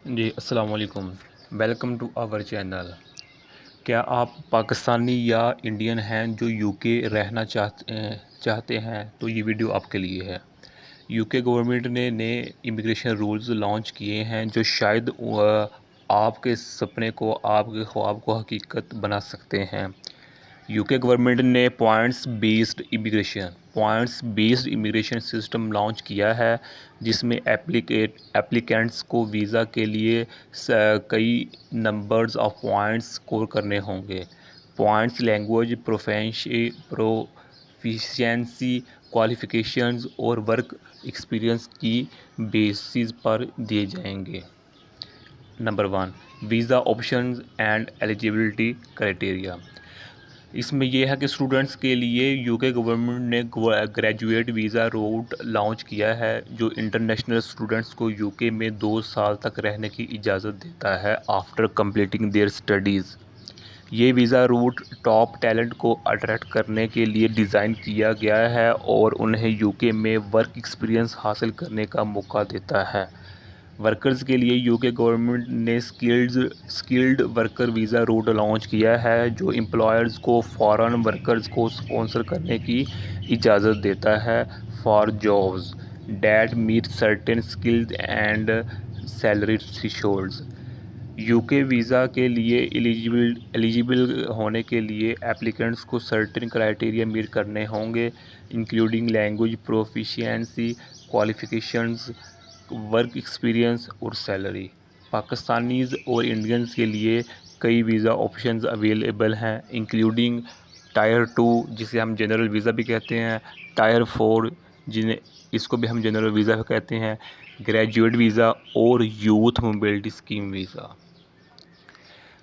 जी अस्सलाम वालेकुम। Welcome to our channel. क्या आप पाकिस्तानी या इंडियन हैं जो यूके रहना चाहते हैं तो ये वीडियो आपके लिए है। यूके गवर्नमेंट ने नए इमिग्रेशन रूल्स लॉन्च किए हैं जो शायद आपके सपने को, आपके ख्वाब को हकीकत बना सकते हैं। यूके गवर्नमेंट ने points based immigration system launch किया है जिसमें एप्लीकेंट्स को वीज़ा के लिए कई नंबर्स ऑफ पॉइंट्स स्कोर करने होंगे। पॉइंट्स लैंग्वेज प्रोफिशिएंसी, क्वालिफ़िकेशंस और वर्क एक्सपीरियंस की बेसिस पर दिए जाएंगे। Number 1, visa options and eligibility criteria. इसमें यह है कि स्टूडेंट्स के लिए यूके गवर्नमेंट ने ग्रेजुएट वीज़ा रूट लॉन्च किया है जो इंटरनेशनल स्टूडेंट्स को यूके में 2 साल तक रहने की इजाज़त देता है आफ्टर कंप्लीटिंग देयर स्टडीज़। ये वीज़ा रूट टॉप टैलेंट को अट्रैक्ट करने के लिए डिज़ाइन किया गया है और उन्हें यूके में वर्क एक्सपीरियंस हासिल करने का मौका देता है। वर्कर्स के लिए यूके गवर्नमेंट ने skilled worker visa route launch किया है जो एम्प्लॉयर्स को फॉरेन वर्कर्स को स्पॉन्सर करने की इजाज़त देता है for jobs that meet certain skills and salary thresholds. UK visa के लिए एलिजिबल होने के लिए एप्लीकेंट्स को सर्टेन क्राइटेरिया मीट करने होंगे including language proficiency, qualifications, work experience और सैलरी। पाकिस्तानीज़ और इंडियंस के लिए कई वीज़ा ऑप्शंस अवेलेबल हैं इंक्लूडिंग टायर 2 जिसे हम जनरल वीज़ा भी कहते हैं, टायर 4 जिन्हें इसको भी हम जनरल वीज़ा कहते हैं, ग्रेजुएट वीज़ा और youth mobility scheme visa.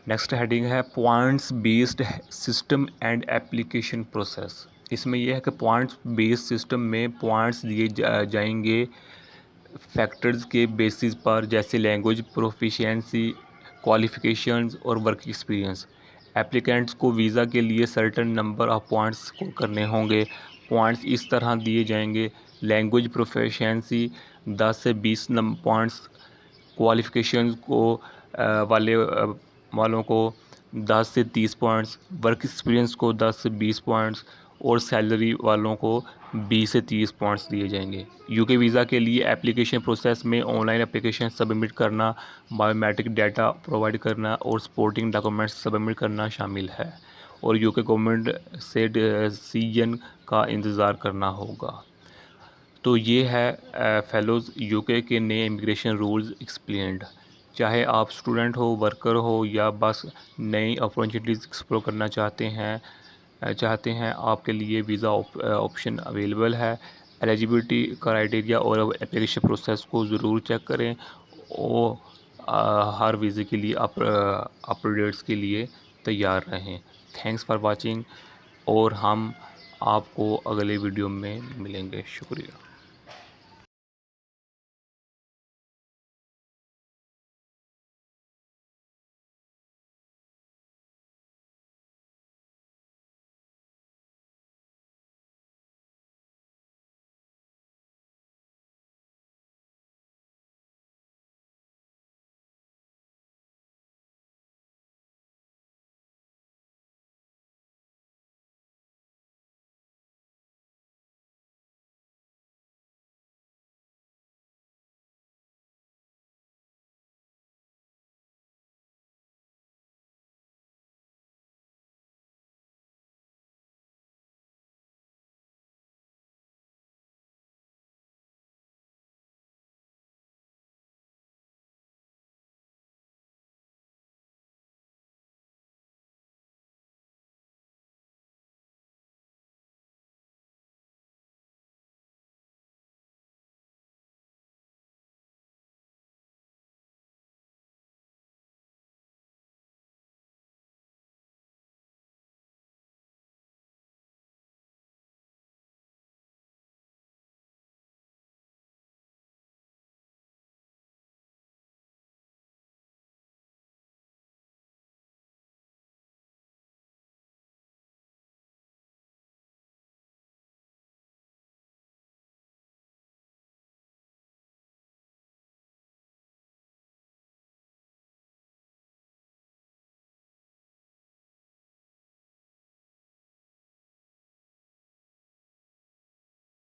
Next heading है points based system and application process. इसमें यह है कि पॉइंट्स बेस्ड सिस्टम में पॉइंट्स दिए जाएंगे फैक्टर्स के बेसिस पर जैसे लैंग्वेज प्रोफिशिएंसी, क्वालिफ़िकेशंस और वर्क एक्सपीरियंस। एप्लीकेंट्स को वीज़ा के लिए certain number of points score करने होंगे। पॉइंट्स इस तरह दिए जाएंगे लैंग्वेज प्रोफिशिएंसी 10 से 20 पॉइंट्स, क्वालिफ़िकेशंस को वालों को 10 से 30 पॉइंट्स, वर्क एक्सपीरियंस को 10 से 20 पॉइंट्स और सैलरी वालों को 20 से 30 पॉइंट्स दिए जाएंगे। यूके वीज़ा के लिए एप्लीकेशन प्रोसेस में ऑनलाइन एप्लीकेशन सबमिट करना, बायोमेट्रिक डाटा प्रोवाइड करना और सपोर्टिंग डॉक्यूमेंट्स सबमिट करना शामिल है और यूके गवर्नमेंट से डिसीजन का इंतज़ार करना होगा। तो ये है फेलोज़ यूके के नए इमिग्रेशन रूल्स एक्सप्लेन्ड। चाहे आप स्टूडेंट हो, वर्कर हो या बस नई अपॉर्चुनिटीज़ एक्सप्लोर करना चाहते हैं आपके लिए वीज़ा ऑप्शन अवेलेबल है। एलिजिबिलिटी क्राइटेरिया और एप्लीकेशन प्रोसेस को ज़रूर चेक करें और हर वीज़े के लिए अपडेट्स के लिए तैयार रहें। थैंक्स फॉर वाचिंग और हम आपको अगले वीडियो में मिलेंगे। शुक्रिया।